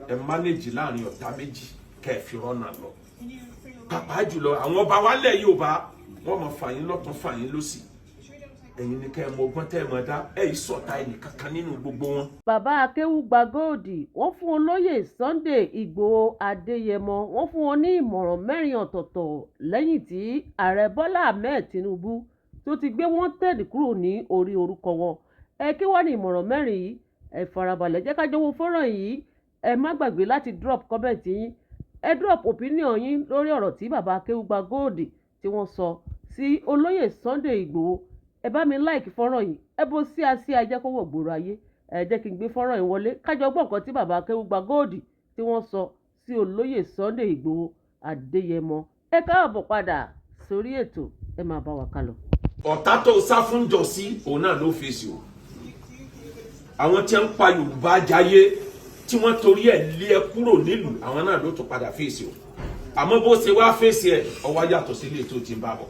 ẹ manage láàrin ọ̀tá méjì kẹ́ fi rọ́nà lọ pàápàá jùlọ àwọn ọba wálẹ̀ Yorùbá wọ́n mọ̀ fàyín lọ́tún fàyín lósì ẹ̀yin ni kẹ́ ẹ mọ ọgbọ́n tẹ́ ẹ mọ̀ dá ẹ̀ ìsọ̀tá ẹnì kankan nínú gbogbo wọn. bàbá Akéwùgbà Gold wọ́n fún olóyè Sunday Ìgbòho Adéyẹmọ wọ́n fún wọn ní ìmọ̀ràn 4 ọ̀tọ̀ọ̀tọ̀ lẹ́yìn tí ààrẹ Bọ́lá Ahmed Tinubu tó ti gbé wanted kúrò ní orí orúkọ wọn. Kí wọ́n ní ìmọ̀ràn 4 yìí ẹ farabalẹ̀ jẹ́ ká jọ wo fọ́nrán yìí. Ẹ má gbàgbé láti drop comment yín, ẹ drop opinion yín lórí ọ̀rọ̀ tí bàbá Akéwùgbà Gold tí wọ́n sọ sí olóyè Sunday Ìgbòho. Ẹ bá mi like fọ́nrán yìí, ẹ bó sí àsí ajẹ́ kó wọ̀ gbòòrò ayé. Ẹ jẹ́ kí n gbé fọ́nrán yìí wọlé kájọ gbọ́ nǹkan tí bàbá Akéwùgbà Gold tí wọ́n sọ sí olóyè Sunday Ìgbòho Adéyẹmọ. Ẹ káàbọ̀ padà sórí ètò, ẹ máa bá wa kálọ. ọ̀tá tó sá fún jọ̀sí òun náà ló fèsì o àwọn tí ń pa Yorùbá jayé tí wọ́n torí ẹ̀ lé ẹ kúrò nílùú àwọn náà ló tún padà fèsì o àmọ́ bó ṣe wá fèsì ẹ̀ ọwọ́ yàtọ̀ sí ilé tó ti ń bá bọ̀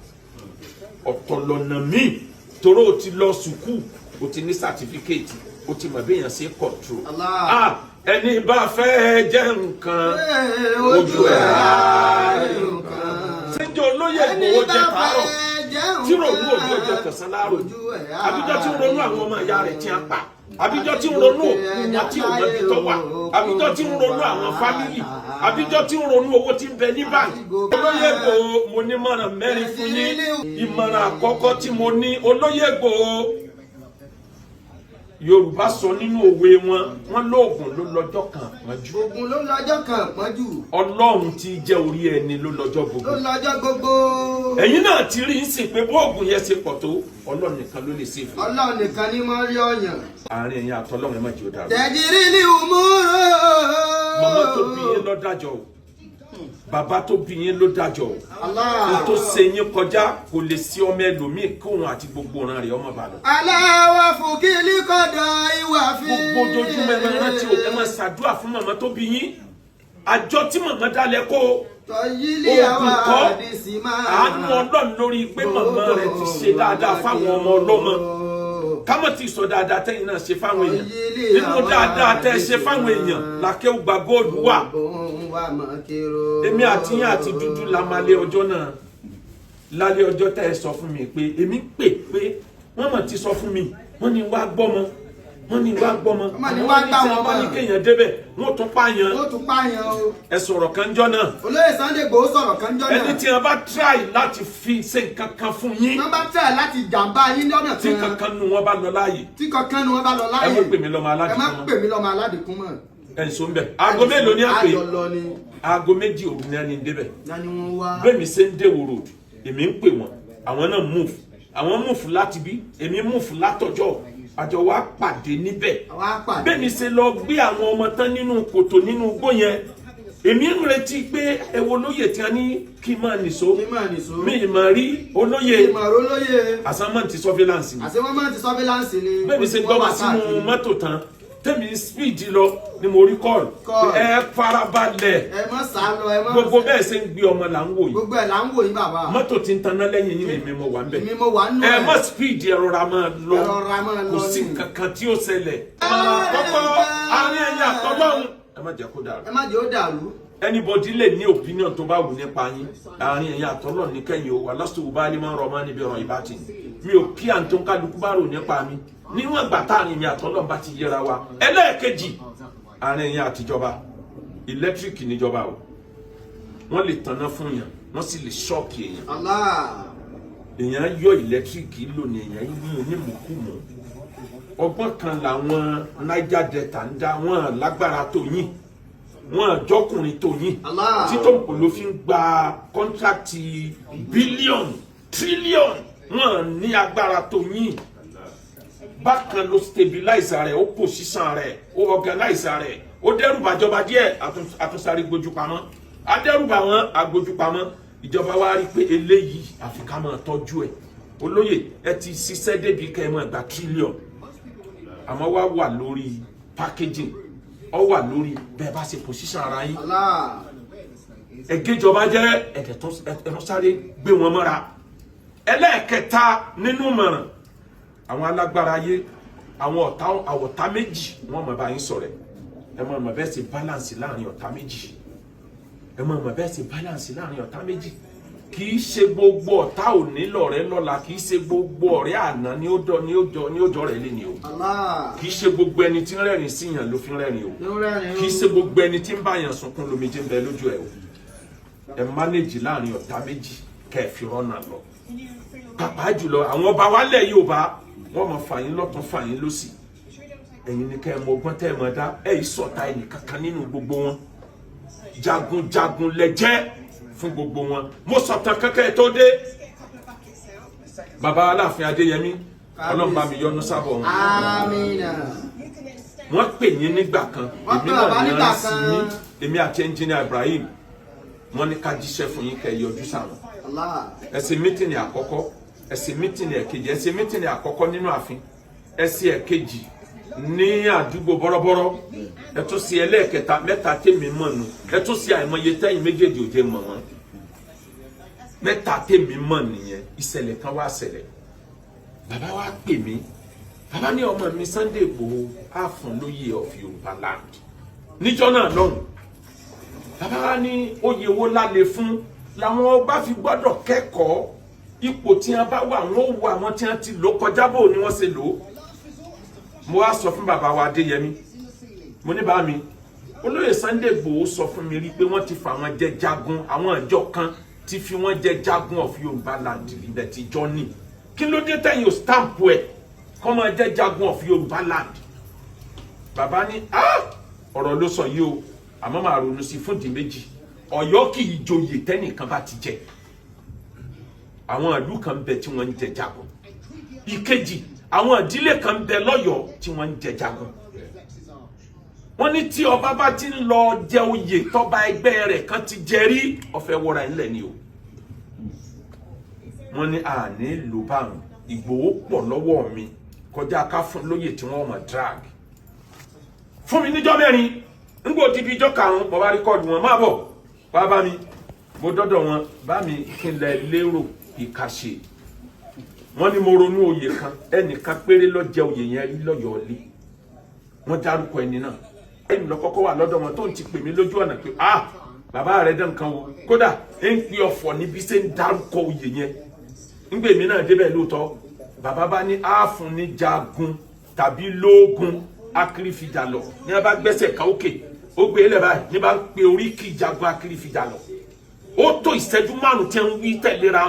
ọ̀tọ̀ lọ́nà míì toró o ti lọ sùkúù o ti ní sátífíkẹ́ẹ̀tì o ti mọ̀ béèyàn ṣe kọ̀tró ẹni bá fẹ́ jẹ́ nǹkan ojú ẹ̀ síjọ́ olóyè Ìgbòho jẹ tààrọ̀ tí ronú òbí ọjọ́ tẹ̀sán láàrọ̀ àbíjọ́ tí ń ronú àwọn ọmọ ìyá rẹ̀ tí a pa àbíjọ́ tí ń ronú òkú wọn tí ò mọbi tó wà àbíjọ́ tí ń ronú àwọn fámìlì àbíjọ́ tí ń ronú owó tí ń bẹ ní báńkì. olóyè Ìgbòho mo ní ìmọ̀ràn 4 fún yín. ìmọ̀ràn àkọ́kọ́ tí mo ní olóyè Ìgbòho Yorùbá sọ nínú òwe wọn lóògùn ló lọ́jọ́ kan pọ́njú. Ògùn ló lọ́jọ́ kan pọ́njú. Ọlọ́run tí jẹ́ orí ẹni ló lọ́jọ́ gbogbo. Ló lọ́jọ́ gbogbo. Ẹ̀yin náà ti rí sí pé bóògùn yẹn ṣe pọ̀ tó Ọlọ́run nìkan ló lè ṣe fún. Ọlọ́run nìkan ni mo rí ọyàn. àárín ẹ̀yin àtọ́lọ́run ẹ má jẹ́ ó dàrú. Tẹ̀jírí ni òmùrò. Màmá tó bí yín ló dájọ́ o bàbá tó bí yín ló dájọ́ o Allah. tó ṣe yín kọjá kò lè sí ọmọ ẹlòmíì kóhun àti gbogbo ọ̀ràn rẹ̀ ọmọ bàdàn. Aláwọ̀ fún kílí kọ́dọ̀ ìwà fi. gbogbo ojoojúmọ́ ẹ máa rántí o ẹ máa ṣàdúrà fún màmá tó bí yín àjọ tí màmá dálẹ̀ kó Tọ́yílé àwọn àdìsí máa. àánú Ọlọ́run lórí pé màmá rẹ̀ ti ṣe dáadáa fáwọn ọmọ ọlọ́mọ kámọ́ ti sọ dáadáa tẹ́yìn náà ṣe fáwọn èèyàn nínú dáadáa tẹ́ ṣe fáwọn èèyàn l'Akéwùgbà Gold wà. èmi àti yín àti dúdú la máa lé ọjọ́ náà lálẹ́ ọjọ́ tẹ́ ẹ sọ fún mi pé èmi pè pé wọ́n mọ̀ ti sọ fún mi wọ́n ní wá gbọ́mọ wọ́n ní wá gbọ́mọ wọ́n ní kéèyàn débẹ̀ wọ́n tún pààyàn o. ẹ sọ̀rọ̀ kan jọ́ náà. Olóyè Sunday Igboho sọ̀rọ̀ kan jọ́ náà. ẹni tí wọ́n bá try láti fi ṣe nǹkan kan fún yín. wọ́n bá try láti jàǹbá yín lọ́nà tí kankan nu wọn bá lọ láàyè. ẹ má pè mí lọ́mọ aládìkún mọ́. ẹ ń sọ ń bẹ̀. aago mélòó ni a pè é? aago 2 òru ni a ní débẹ̀. bẹ́ẹ̀ mi ṣe ń dé wòrò èmi ń pè wọ́n àwọn náà move àwọn move láti bí èmi move látọjọ́ àjọ wa pàdé níbẹ̀. bẹ́ẹ̀ mi ṣe lọ gbé àwọn ọmọ tán nínú kòtò nínú igbó yẹn èmi ń retí pé ẹ wo olóyè tí a ní kí n máa nìṣó mi ì máa rí olóyè assignment surveillance ni bẹ́ẹ̀ mi ṣe gbọ́mọ sínú mọ́tò tán tẹ́mi speed lọ ni mo rí call ẹ farabalẹ̀ ẹ má sá lọ ẹ má gbogbo bẹ́ẹ̀ ṣe ń gbé ọmọ là ń wò yìí gbogbo ẹ̀ là ń wò yìí bàbá mọ́tò tí ń taná lẹ́yìn yìí mi mo wà ń bẹ̀ mi mo wà nù ẹ má speed ẹ rọra máa lọ kò sí kankan tí ó ṣẹlẹ̀ kọ́kọ́ àárín ẹ̀yìn àtọ́lọ́run ẹ má jẹ́ kó dàrú. ẹ má jẹ́ ó dàrú. anybody lè ní opinion tó bá wù nípa yín àárín ẹ̀yìn àtọ́lọ́run ní kẹ́yìn o wà lásìkò bá ní máa ń rọ ọmọ níbi ọ̀rọ̀ ìbátì mi ò kí à ń tó ń kálukú bá rò nípa mi níwọ̀n ìgbà táàrin mi àtọ́lọ́run bá ti yẹra wa ẹlẹ́ẹ̀kejì àárín ẹ̀yìn àtijọba electric níjọba o wọ́n lè tanná fún yàn wọ́n sì lè ṣọ́ọ̀kì èèyàn èèyàn yọ electric lò ní èèyàn yìí onímùkúmù ọgbọ́n kan làwọn Niger Delta ń dá wọn lágbára tó yín wọn jọkùnrin tó yín títọ́ nǹkan ló fi ń gba kọ́ńtrákìtì bílíọ̀nù tírílíọ̀nù wọn ní agbára tó yín bákan ló stabilize rẹ̀ ó position rẹ̀ ó organize rẹ̀ ó dẹ́rùbà ìjọba díẹ̀ àtúnṣàrí gbójú pamọ́ adẹ́rùbà wọn agbójú pamọ́ ìjọba wa rí pé eléyìí àfi ká máa tọ́jú ẹ̀ olóyè ẹ ti ṣiṣẹ́ débi kẹ́ ẹ máa gba tírílíọ̀nù àmọ́ wá wà lórí packaging ọ wà lórí bẹ́ẹ̀ bá ṣe position ara yín ẹ̀gẹ́jọba jẹ́ ẹ̀dẹ̀ sáré gbé wọn mọ́ra ẹlẹ́ẹ̀kẹta nínú mọ̀ràn àwọn alágbára ayé àwọn ọ̀tá méjì wọ́n mọ̀ bá yín sọ̀rọ̀ ẹ mọ̀ mọ̀ bẹ́ẹ̀ ṣe balance láàrin ọ̀tá méjì ẹ mọ̀ mọ̀ bẹ́ẹ̀ ṣe balance láàrin ọ̀tá méjì kì í ṣe gbogbo ọ̀tá òní lọ̀rẹ́ lọ́la kì í ṣe gbogbo ọ̀rẹ́ àná ni ó jọ rẹ̀ lé ni o kì í ṣe gbogbo ẹni tí ń rẹ́rìn síyàn ló fi ń rẹ́rìn o kì í ṣe gbogbo ẹni tí ń báyàn sunkún lomijé ń bẹ lójú ẹ o ẹ manage láàrin ọ̀tá méjì kẹ́ ẹ fi rọ́nà lọ pàápàá jùlọ àwọn ọba wálẹ̀ Yorùbá wọ́n mọ̀ fàyín lọ́tún fàyín lósì ẹ̀yin ni kẹ́ ẹ mọ ọgbọ́n tẹ́ ẹ mọ̀ dá ẹ̀ yìí sọ̀tá ẹnì kankan nínú gbogbo wọn jagunjagun lẹ́jẹ́ fún gbogbo wọn mo sọ̀tàn kankan tó dé baba Aláàfin Adéyẹmí Ọlọ́run bá mi yọ́nú sábọ̀ wọn. Àmín. Wọ́n pè yín nígbà kan èmi náà ní rán sí yín èmi àti ẹnjìnìà Ibrahim wọ́n ní ká jíṣẹ́ fún yín kẹ́ ẹ yọjú sáwọn ẹ ṣe mítìnì àkọ́kọ́ ẹ ṣe mítìnì ẹ̀kejì ẹ ṣe mítìnì àkọ́kọ́ nínú ààfin ẹ ṣe ẹ̀kejì ní àdúgbò bọ́rọ́bọ́rọ́ ẹ tún ṣe ẹlẹ́ẹ̀kẹta mẹ́ta tèmi mọ̀ nù ẹ tún ṣe àìmọye tẹ́yìn méjèèjì òde mọ̀ wọ́n mẹ́ta tèmi mọ̀ nìyẹn ìṣẹ̀lẹ̀ kan wá ṣẹlẹ̀ bàbá wa pè mí bàbá ní ọmọ mi Sunday Igboho á fún lóyè of Yorùbá land níjọ́ náà lọ́hùn bàbá wa ní oyè wo lálẹ́ fún làwọn ọba fi gbọ́dọ̀ kẹ́kọ̀ọ́ ipò tí wọ́n bá wà wọ́n wo àwọn tí wọ́n ti lò kọjá bò ní wọ́n ṣe lò ó mo wá sọ fún bàbá wa Adéyẹmí mo ní bá mi olóyè Sunday Igboho sọ fún mi rí pé wọ́n ti fà wọ́n jẹ jagun àwọn ìjọ kan ti fi wọ́n jẹ jagun of Yorùbá land ilẹ̀ ti jọ ní kí ló dé tẹ̀yìn ò stamp ẹ̀ kọ́ máa jẹ́ jagun of Yorùbá land bàbá ní ọ̀rọ̀ ló sọ yìí o àmọ́ màá ronú sí fún di méjì Ọ̀yọ́ kì í joyè tẹ́nìkan bá ti jẹ àwọn ìlú kan bẹ tí wọ́n ń jẹ jagun ìkejì àwọn ìdílé kan bẹ lọ́yọ̀ọ́ tí wọ́n ń jẹ jagun wọ́n ní tí ọba bá ti ń lọ jẹ oyè tọ́ba ẹgbẹ́ rẹ̀ kan ti jẹ rí ọ̀fẹ́ wọra ńlẹ̀ ni o wọ́n ní àní ló bá wọn Ìgbòho pọ̀ lọ́wọ́ mi kọjá ká fún lóyè tí wọ́n mọ̀ drag fún mi níjọ́ mẹ́rin nígbò tí bí ijọ́ karùn-ún mo bá rẹ́kọ̀dù wọn máa bọ̀ wá bá mi mo dọ́dọ̀ wọn bá mi kílẹ̀ lérò ìkàṣe wọ́n ní mo ronú oyè kan ẹnìkan péré ló jẹ oyè yẹn rí lọ́yọ̀ọ́ lé wọ́n dárúkọ ẹni náà ẹni lọ kọ́kọ́ wà lọ́dọ̀ wọn tó ń ti pè mí lójú ọ̀nà pé bàbá rẹ̀ dán kan wo kódà ń pè ọ̀fọ̀ níbi ṣe ń dárúkọ oyè yẹn ńgbè mí náà débẹ̀ lóòótọ́ bàbá bá ní ààfún ní jagun tàbí lóògùn akírífìjà lọ ní a bá gbẹ́sẹ̀ ká òkè ó gbé ilẹ̀ báyìí ní bá ń pe oríkì jagun akírífìjà lọ ó tó ìṣẹ́jú márùn tí ń wí tẹ̀léra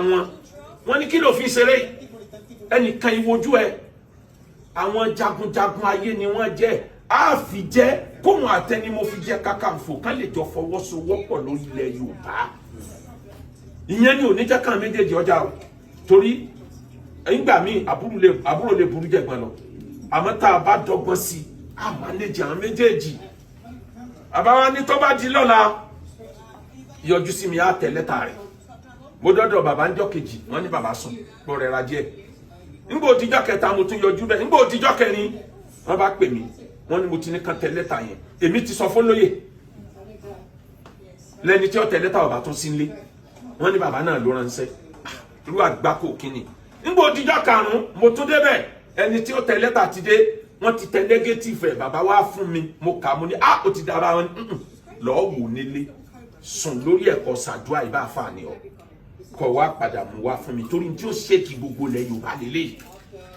wọn ní kí ló fi ṣeré ẹnìkan ìwojú ẹ àwọn jagunjagun ayé ni wọ́n jẹ́ àfi jẹ́ kóhun àtẹni mo fi jẹ́ Kakanfò kán lè jọ fọwọ́sowọ́pọ̀ lórí ilẹ̀ Yorùbá ìyẹn ni oníjẹ́ kan méjèèjì ọjà o torí ìgbà míì àbúrò lè burú jẹ̀gbọ́n lọ àmọ́ tá a bá dọ́gbọ́n sí a manage àwọn méjèèjì àbáwá ní tó bá di lọ́la yọjú sí mi á tẹ̀ lẹ́tà rẹ̀ mo dọ́dọ̀ bàbá ń jọ́ kejì wọ́n ní bàbá sùn pọ̀ rẹ̀ ra díẹ̀ nígbà òtijọ́ kẹta mo tún yọjú bẹ́ẹ̀ nígbà òtijọ́ kẹrin wọ́n bá pè mí wọ́n ní mo ti ní kan tẹ̀ lẹ́tà yẹn èmi ti sọ fún lóye lẹ́ni tí ó tẹ̀ lẹ́tà ọ̀bà tó sí nílé wọ́n ní bàbá náà ló ránṣẹ́ irú àgbákò kínní nígbà òtijọ́ karùn-ún mo tún débẹ̀ ẹni tí ó tẹ̀ lẹ́tà ti dé wọ́n ti tẹ̀ negative ẹ̀ bàbá wá fún mi mo kà mo ní ó ti dára wọn lọ́ọ́ wò nílé sùn lórí ẹ̀kọ́ ṣàdúrà ìbá àfààní ọ kọ wá padà mú wá fún mi torí tí ó ṣèkì gbogbo ilẹ̀ Yorùbá lélẹ̀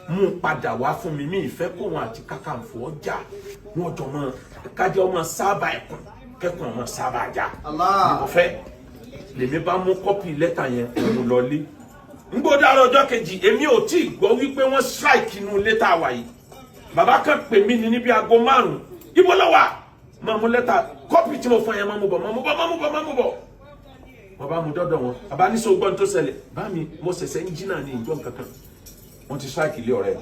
mú padà wá fún mi ìfẹ́ kó wọn àti Kakanfò ọjà wọn jọ mọ kájọ ọmọ sábà ẹkùn kẹkùn ọmọ sábà ajá ni mo fẹ́ lèmi bá mú kọ́pì lẹ́tà yẹn mo lọ lé ngbó dára ọjọ́ kejì èmi ò tí ì gbọ́ wípé wọ́n strike inú lẹ́tà wa yìí bàbá kan pè mí ní níbi aago 5 ibo ló wà máa mú lẹ́tà kọ́pì tí mo fún yẹn máa mú bọ̀ wọ́n bá mú dọ́dọ̀ wọn bàbá ní sọ gbọ́n tó ṣẹlẹ̀ bá mi mo ṣẹ̀ṣẹ̀ ń jí náà ní ìjọ kankan wọ́n ti strike ilé ọ̀rẹ́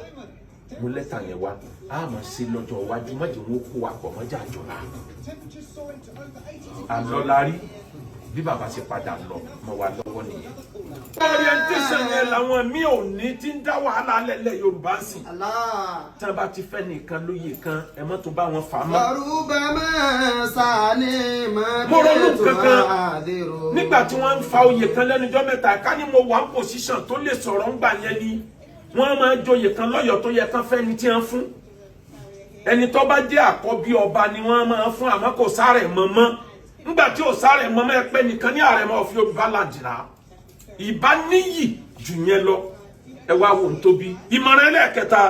mú lẹ́tà yẹn wá a máa ṣe lọ́jọ́ iwájú mọ́jọ́ wọn kó wa pọ̀ mọ́jà àjọlá àlọ́lárí bí bàbá ṣe padà lọ mọ́ wa lọ́wọ́ nìyẹn. orientation yẹn làwọn mi ò ní ti ń dá wàhálà lẹ́lẹ̀ Yorùbá ń sìn tí wọ́n bá ti fẹ́ nìkan lóye kan ẹ mọ́ tó bá wọn fà á mọ́. mo ronú kankan nígbà tí wọ́n ń fa oyè kan lẹ́nujọ́ mẹ́ta ká ní mo wà ń position tó lè sọ̀rọ̀ ń gbà yẹn ni wọ́n máa joyè kan lọ́yọ̀ọ́ tó yẹ kán fẹ́ ni tí wọ́n fún ẹni tó bá jẹ́ àkọ́bí ọba ni wọ́n máa fún àmọ́ kò sáré mọ́mọ́ nígbà tí ò sáré mọ́mọ́ ẹ pé nìkan ní ààrẹ máa fi Yorùbá làjìrà ìbá níyì jù yẹn lọ ẹ wá wò ń tóbi ìmọ̀ràn ẹlẹ́ẹ̀kẹta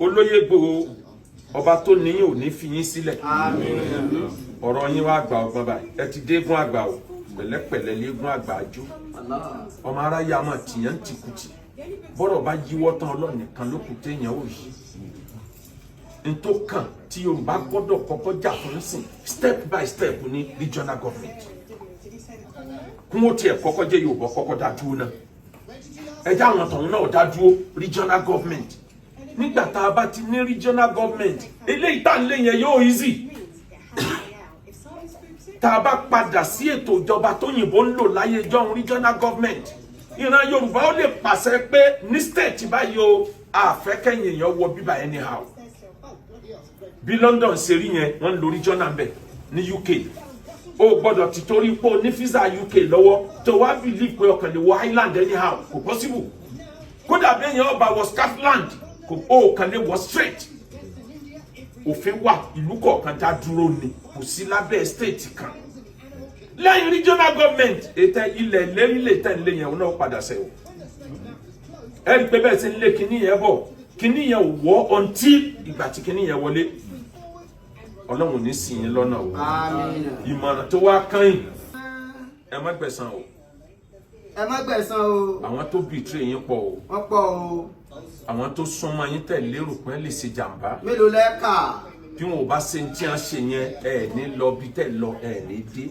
olóyè Ìgbòho ọba tó níyìn ò ní fi yín sílẹ̀ ọ̀rọ̀ yín wá gba ọgbọ́n báyìí ẹ ti dégún àgbà o pẹ̀lẹ́pẹ̀lẹ́ légún àgbà àjò ọmọ aráyé a máa tìyàn tìkùtì bọ́rọ̀ bá yíwọ́ tán Ọlọ́run nìkan ló kù téèyàn ò yí ntó kàn tí Yorùbá gbọ́dọ̀ kọ́kọ́ jà fún sìn step by step ní regional government kún ó tiẹ̀ kọ́kọ́ jẹ́ Yorùbá kọ́kọ́ dá dúró náà ẹjẹ́ àwọn tọ̀hún náà dá dúró regional government nígbà tá a bá ti ní regional government eléyìí tá à ń lé yẹn yóò easy tá a bá padà sí ètò ìjọba tó yìnbó ń lò láyé jọ̀hún regional government ìran Yorùbá ó lè pàṣẹ pé ní state báyìí o àfẹ́kẹ́yìn èèyàn wọ bíbá anyhow bí London ṣe rí yẹn wọ́n ń lo regional bẹ̀ ní UK o gbọ́dọ̀ ti torí pé o ní visa UK lọ́wọ́ tó wá believe pé ọkàn lè wọ Ireland anyhow kò possible kódà bí èèyàn ọba wọ Scotland o kàn lè wọ straight òfin wà ìlú kọ̀ọ̀kan dá dúró ni kò sí lábẹ́ state kan lẹ́yìn regional government ètò ilẹ̀ lérílẹ̀ tẹ̀lé yẹn náà padà sẹ́wọ̀ ẹ rí pé bẹ́ẹ̀ sí lé kíní yẹn bọ̀ kíní yẹn ò wọ́ until ìgbà tí kíní yẹn wọlé Ọlọ́run ní sìn yín lọ́nà o ìmọ̀ràn tó wá kàn ẹ má gbẹ̀san o ẹ má gbẹ̀san o àwọn tó betray yín pọ̀ o wọ́n pọ̀ o àwọn tó súnmọ́ yín tẹ̀lé rò pé lè ṣe jàǹbá mélòó lẹ́ka bí wọn ò bá ṣe tí wọ́n ṣe yẹn ẹ ní lọ bí tẹ̀ lọ ẹ ní dé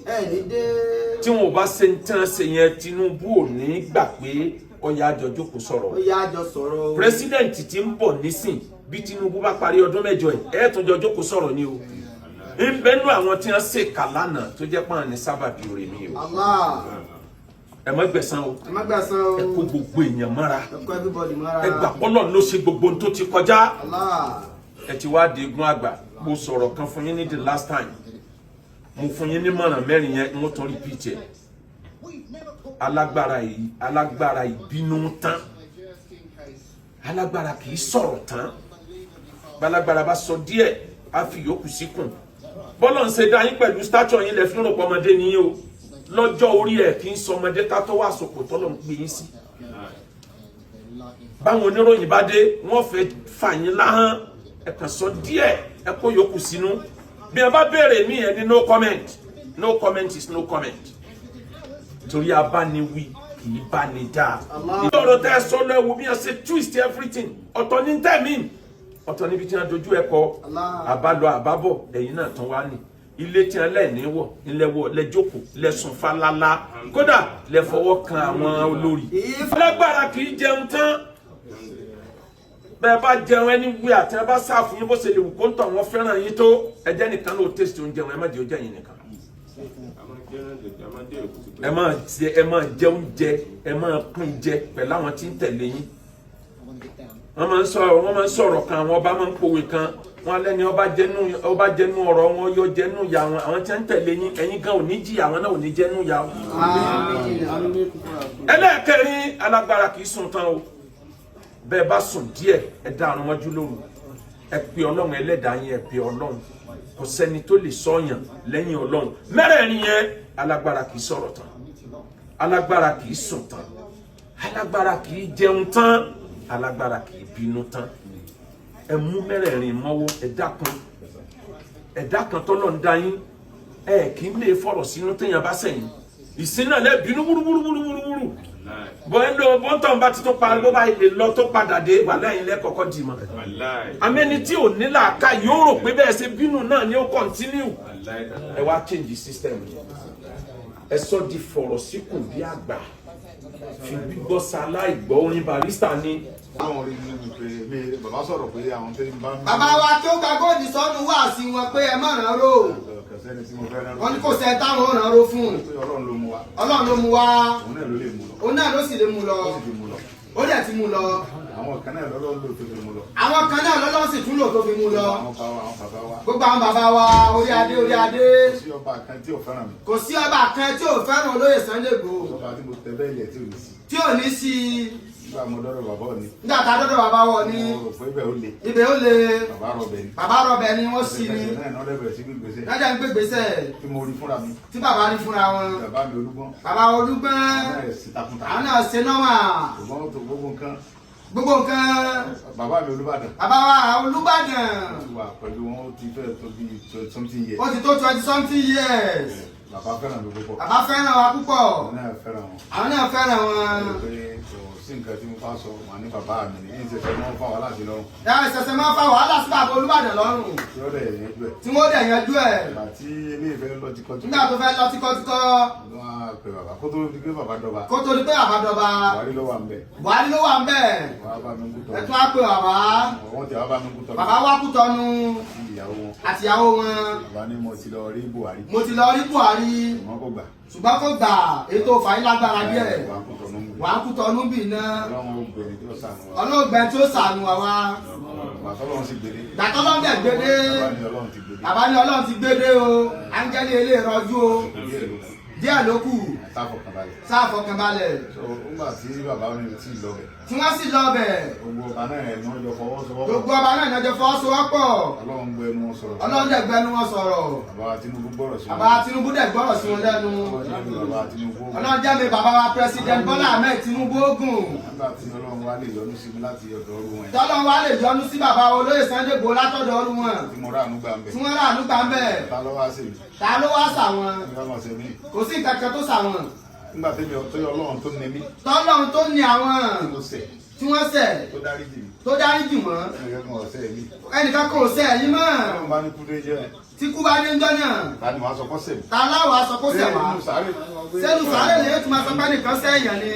tí wọn ò bá ṣe tí wọ́n ṣe yẹn Tinubu ò ní gbà pé ọyà àjọ jókòó sọ̀rọ̀ ọyà àjọ sọ̀rọ̀ president tí ń bọ̀ nísìn bí Tinubu bá parí ọdún mẹ́jọ ẹ̀ tún jọ jókòó sọ̀rọ̀ ni o ń bẹnu àwọn tí wọ́n ṣe kà lánàá tó jẹ́ pọ́n ní sábàbí orí mi o ẹ má gbẹ̀san o ẹ má gbẹ̀san o ẹ kó gbogbo èèyàn mọ́ra ẹ kó everybody mọ́ra ẹ gbà pọ́lọ́ ló ṣe gbogbo tó ti kọjá ẹ ti wá di egun àgbà mo sọ̀rọ̀ kan fún yín ní the last time mo fún yín ní mọ̀ràn mẹ́rin yẹn mo tún repeat ẹ̀ alágbára ìbínú tán alágbára kì í sọ̀rọ̀ tán balagbára bá sọ díẹ̀ á fi yòókù síkùn bọ́lọ̀ ń ṣe dá yín pẹ̀lú stature yín lẹ fi ń rò pọ̀ ọmọdé nìyí o lọ́jọ́ orí ẹ̀ kì í sọ ọmọdé ká tó wà sòkò tọ́lọ̀ ń gbé yín sí báwọn oníròyìn bá dé wọ́n fẹ́ fà yín láhán ẹ kàn sọ díẹ̀ ẹ kó yòókù sínú bí ẹ bá béèrè mí ẹ ní no comment no comment is no comment torí abániwí kì í bá ní dáa ìdọ̀rọ̀ tẹ́ ẹ sọ lẹ́wọ̀ bí wọ́n ṣe twist everything ọ̀tọ̀ ní tẹ́mìn ọ̀tọ̀ níbi tí wọ́n dojú ẹ kọ àbálọ àbábọ̀ ẹ̀yìn náà tán wá ní ilé tí wọ́n lẹ́ẹ̀ní wọ̀ ńlẹ́wọ̀ lẹ́jọ́kù lẹ́sùn falala kódà lẹ́fọwọ́ kan àwọn olórí lágbára kì í jẹun tán bẹ́ẹ̀ bá jẹun ẹni wí àti ẹ bá sáàfù yín bó ṣe lè wù kó ń tọ̀ wọ́n fẹ́ràn yín tó ẹjẹ́ nìkan ló tẹ̀sí oúnjẹ wọn ẹ má jẹ́ oúnjẹ yín nìkan ẹ máa jẹ oúnjẹ ẹ máa pín jẹ pẹ̀lú àwọn tí ń tẹ̀lé yín wọ́n máa ń sọ̀rọ̀ kan àwọn ọba máa ń pòwe kan wọ́n lẹ́ni ọba jẹnu ọ̀rọ̀ wọn yọ jẹnu ya wọn àwọn tí ń tẹ̀lé yín ẹ̀yin gan ò ní jìyà àwọn náà ò ní jẹnu ya wọn. ẹlẹ́ẹ̀kẹrin alágbára kì í sùn tán o bẹ́ẹ̀ bá sùn díẹ̀ ẹ dá àrùn mọ́jú lóru ẹ pe Ọlọ́run ẹlẹ́dàá yín ẹ pe Ọlọ́run kò sẹ́ni tó lè sọ̀yàn lẹ́yìn Ọlọ́run mẹ́rẹ̀ẹ̀rin yẹn alágbára kì í sọ̀rọ̀ tán alágbára kì í sùn tán alágbára kì í jẹun tán alágbára kì í bínú tán ẹ mú mẹ́rẹ̀ẹ̀rin mọ́wọ́ ẹ̀dá kan tọ́lọ̀ ń dá yín ẹ kì í lè fọ̀rọ̀ sínú téèyàn bá sẹ́yìn ìsìn náà lẹ́ bínú wúrúwúrúwúrú bọ́ ẹ lọ bọ́ntàn bá ti tó pa ló bá ilé lọ tó padà dé wà lẹ́yìn lẹ́kọ̀ọ́kọ́ dì mọ́ amẹ́ni tí ò ní làákà yóò rò pé bẹ́ẹ̀ ṣe bínú náà ni ó kọ́ntínú ẹ wá change system ẹ sọ di fọ̀rọ̀ síkùn bí àgbà fi gbígbọ́ sáláì gbọ́ orin Barrister ni. àwọn orí mi pé mi bàbá sọ̀rọ̀ pé àwọn tó ń bá mi. bàbá wa tó gba góòdì sọ́nù wá sí wọn pé ẹ má ràn ró kẹsẹ́ni tí mo fẹ́ rán. wọn ní kò sẹ́ táwọn ràn ró fún un. Ọlọ́run ló mú wa. Ọlọ́run ló mú wa. òun náà ló lè mú lọ. òun náà ló sì lè mú lọ. ó sì fi mú lọ. ó dẹ̀ ti mú lọ. àwọn kan náà lọ́lọ́run ló tó fi mú lọ. àwọn kan náà lọ́lọ́run sì tún lò tó fi mú lọ. àwọn bàbá wa. gbogbo àwọn bàbá wa orí adé orí adé. kò sí ọba kan tí ò fẹ́ràn mi. kò sí ọba kan tí ò fẹ́ràn olóyè Sunday Igboho. ọba tí mo tẹ bẹ́ẹ̀ lẹ̀ tí ò ní sí. tí ò ní sí nígbà mo dọ́dọ̀ bàbá òní. nígbà tá a dọ́dọ̀ bàbá wọ̀ ni. mo rò pé ibẹ̀ ó le. ibẹ̀ ó le. bàbá rọbẹ̀ ni. bàbá rọbẹ̀ ni wọ́n sì ni. náà náà lẹ́bẹ̀rẹ̀ sí gbígbèsè. lọ́jà ń gbé gbèsè. tí mo rí fúnra mi. tí bàbá rí fúnra wọn. bàbá mi olúgbọ́n. bàbá olúgbọ́n. àwọn náà ṣe nọ́mà. ṣùgbọ́n tó gbogbo nǹkan. gbogbo nǹkan. bàbá mi olúbàdàn. bàbá wa olúbàdàn. wà pẹ̀lú wọn ó ti fẹ́ tó bí 20 something years. ó ti tó 20 something years. bàbá fẹ́ràn mi púpọ̀. bàbá fẹ́ràn wa púpọ̀. àwọn náà fẹ́ràn wọn. àwọn náà fẹ́ràn wọn. pé kò sí nǹkan tí mo bá sọ wà ní bàbá mi ní ìṣẹ̀ṣẹ̀ mọ́ fún wa láti lọ́rùn. ìṣẹ̀ṣẹ̀ máa fa wàhálà sí bàbá olúbàdàn lọ́rùn. tí ó dẹ̀ yanjú ẹ̀. tí wọ́n dẹ̀ yanjú ẹ̀. ìgbà tí ilé ìfẹ́ lọ tíkọ́tíkọ́. nígbà tó fẹ́ lọ tíkọ́tíkọ́. wọ́n á pè bàbá kó tó di pé bàbá dọba. kó tó di pé bàbá dọba. Buhari ló wà ń bẹ̀. Buhari ló wà ń bẹ̀. wàá bá mi kú tọ́. ẹ tún á pè bàbá. wọ́n ti wá bá mi kú tọ́. bàbá wá kú tọ́nu. ìyàwó wọn. àtìyàwó wọn. bàbá ní mo ti lọ rí Buhari. mo ti lọ rí Buhari. ṣùgbọ́n kò gbà. ṣùgbọ́n kò gbà ètò fàáyí lágbára díẹ̀. wà á kú tọ́nu wà á kú tọ́nu bì. bì náà. ọlọ́run ó gbẹ̀rẹ̀ tí ó sànù wa. ọlọ́gbẹ́ tí ó sànù àwa. gbàtọ́lọ́run sì gbèrè. gbàtọ́lọ́run dẹ̀ gbédé. bàbá ní ọlọ́run ti gbèrè. bàbá ní ọlọ́run ti gbédé o. áńgẹ́lì ilé ìrọ́jú o. díẹ̀ ló kù. sáfọkànbalẹ̀. nígbà tí bàbá mi ti lọ bẹ̀. tí wọ́n sì lọ bẹ̀. gbogbo ọba náà ẹ̀ ní wọ́n jọ fọwọ́sowọ́pọ̀. gbogbo ọba náà ìnájọ fọwọ́sowọ́pọ̀. ọlọ́run gbẹnu wọn sọ̀rọ̀. ọlọ́run dẹ̀ gbẹnu wọn sọ̀rọ̀. bàbá Tinubu gbọ́rọ̀ sí wọn. bàbá Tinubu dẹ̀ gbọ́rọ̀ sí wọn lẹ́nu. ọlọ́run jẹ́ mi bàbá wa president Bọ́lá Ahmed Tinubu ogun. nígbà tí ọlọ́run wá lè yọ́nú sí mi láti ọ̀dọ̀ ọrú wọn. tọ́lọ́run wá lè yọ́nú sí bàbá olóyè Sunday Igboho látọ̀dọ̀ ọrú wọn. tí mo ráàánú gbà ń bẹ̀. tí wọ́n ráàánú gbà ń bẹ̀. ta ló wá sí mi. ta ló wá sà wọn. kò sí nǹkan kan tó sà wọn. nígbà tí ọlọ́run tó ní mí. tọ́lọ́run tó ní àwọn. tí wọ́n ṣẹ̀. tó dárí jì wọ́n. ẹnìkan kò ṣẹ̀ yín mọ́. tí kú bá dé ń jọ́nà. ta ni wàá sọ kó ṣẹ̀. ta láwàá sọ kó ṣẹ̀ wá. sẹ́nu sàárè lè tún máa sọ pé nìkan ṣẹ̀yàn ni.